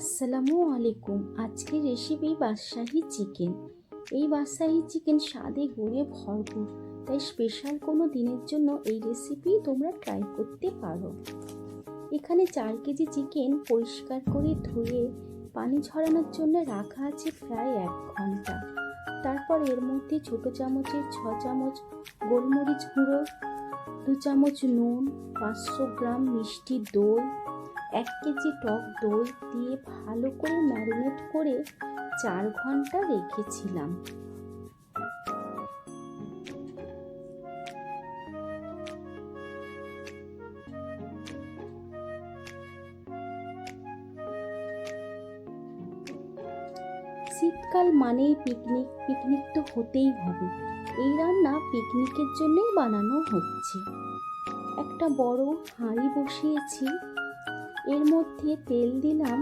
আসসালামু আলাইকুম। আজকের রেসিপি বাদশাহী চিকেন। এই বাদশাহী চিকেন স্বাদে গুণে ভরপুর, তাই স্পেশাল কোনো দিনের জন্য এই রেসিপি তোমরা ট্রাই করতে পারো। এখানে 4 কেজি চিকেন পরিষ্কার করে ধুয়ে পানি ঝরানোর জন্য রাখা আছে প্রায় 1 ঘন্টা। তারপর এর মধ্যে ছোটো চামচের 6 চামচ গোলমরিচ গুঁড়ো, 2 চামচ নুন, 500 গ্রাম মিষ্টি দই, 1 কেজি টক দই দিয়ে ভালো করে ম্যারিনেট করে 4 ঘন্টা রেখেছিলাম। শীতকাল মানেই পিকনিক, পিকনিক তো হতেই হবে। এই রান্না পিকনিকের জন্যই বানানো হচ্ছে। একটা বড় হাঁড়ি বসিয়েছি, এর মধ্যে তেল দিলাম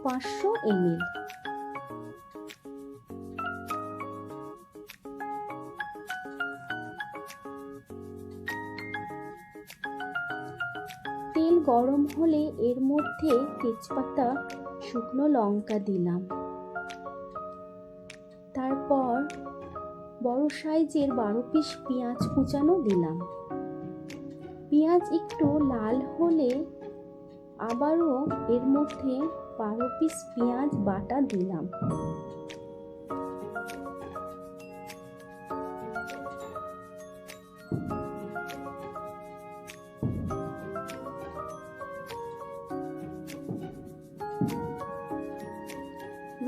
500 ml। তেল গরম হলে এর মধ্যে তেজপাতা, শুকনো লঙ্কা দিলাম। তারপর বড় সাইজের 12 পিস পেঁয়াজ কুচানো দিলাম। পেঁয়াজ একটু লাল হলে আবারও এর মধ্যে 12 পিস পেঁয়াজ বাটা দিলাম।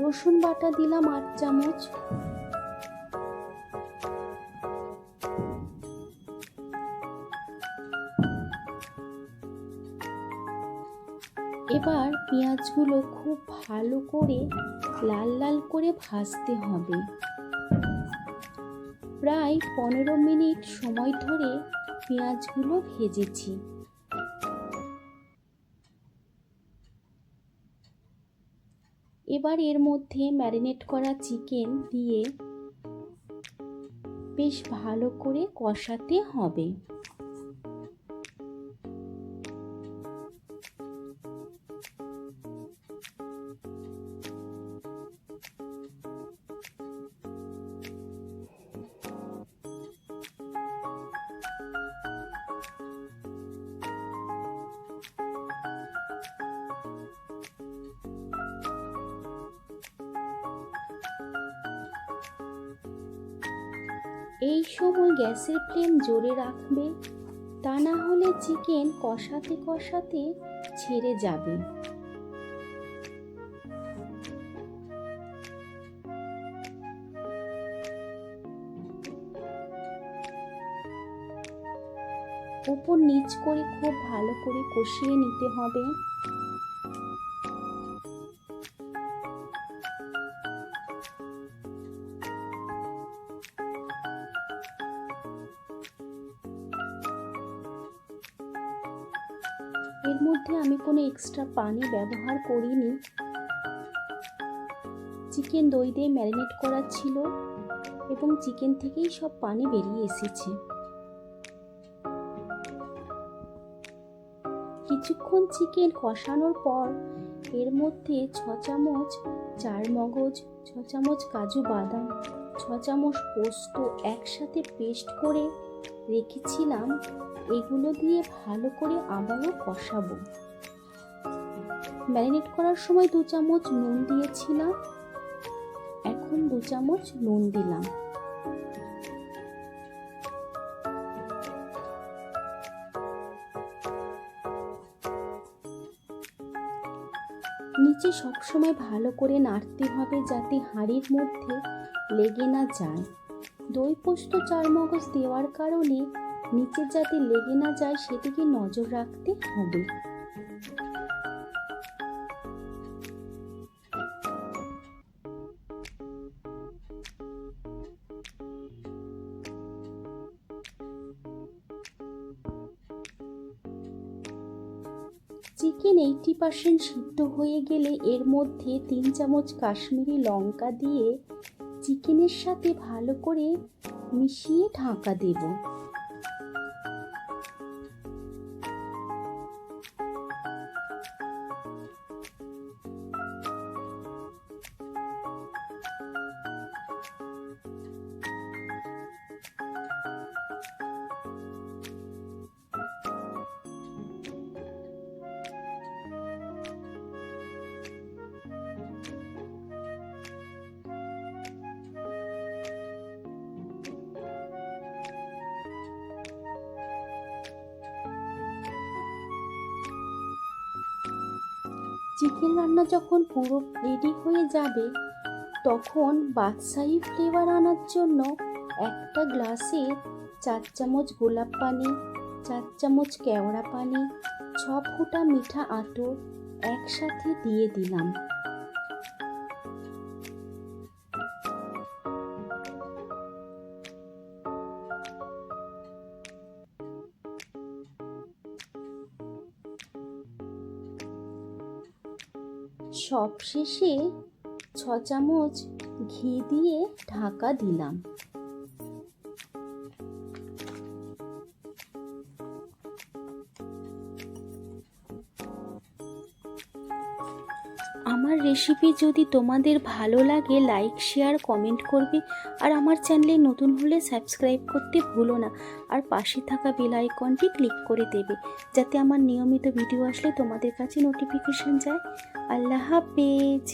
রসুন বাটা দিলাম 8 চামচ। এবার পেঁয়াজগুলো খুব ভালো করে লাল লাল করে ভাজতে হবে। প্রায় 15 মিনিট সময় ধরে পেঁয়াজগুলো ভেজেছি। এবার এর মধ্যে ম্যারিনেট করা চিকেন দিয়ে বেশ ভালো করে কষাতে হবে। এই সময় গ্যাসের ফ্লেম জোরে রাখবে, তা না হলে চিকেন কষাতে কষাতে ছেড়ে যাবে। উপর নিচ করে খুব ভালো করে কষিয়ে নিতে হবে। এর মধ্যে আমি কোনো এক্সট্রা পানি ব্যবহার করিনি। চিকেন দই দিয়ে ম্যারিনেট করা ছিল এবং চিকেন থেকেই সব পানি বেরিয়ে এসেছে। কিছুক্ষণ চিকেন কষানোর পর এর মধ্যে 6 চামচ চারমগজ, 6 চামচ কাজু বাদাম, 6 চামচ পোস্ত একসাথে পেস্ট করে রেখেছিলাম, এগুলো দিয়ে ভালো করে আবারও কষাবো। ম্যারিনেট করার সময় 2 চামচ নুন দিয়েছিলাম, এখন 2 চামচ নুন দিলাম। নিচে সবসময় ভালো করে নাড়তে হবে যাতে হাঁড়ির মধ্যে লেগে না যায়। দই পোস্ত চারমগজ দেওয়ার কারণে নিচে যাতে লেগে না যায় সেদিকে নজর রাখতে হবে। চিকেন 80% সিদ্ধ হয়ে গেলে এর মধ্যে 3 চামচ কাশ্মীরি লঙ্কা দিয়ে চিকেনের সাথে ভালো করে মিশিয়ে ঢাকা দেব। চিকেন রান্না যখন পুরো রেডি হয়ে যাবে তখন বাদশাহী ফ্লেভার আনার জন্য একটা গ্লাসে 4 চামচ গোলাপ পানি, 4 চামচ কেওড়া পানি, 6 ফোঁটা মিঠা আতর একসাথে দিয়ে দিলাম। সবশেষে 6 চামচ ঘি দিয়ে ঢাকা দিলাম। আমার রেসিপি যদি তোমাদের ভালো লাগে লাইক শেয়ার কমেন্ট করবে, আর আমার চ্যানেলে নতুন হলে সাবস্ক্রাইব করতে ভুলো না, আর পাশে থাকা বেল আইকনটি ক্লিক করে দেবে যাতে আমার নিয়মিত ভিডিও আসলে তোমাদের কাছে নোটিফিকেশন যায়। আল্লাহ হাফেজ।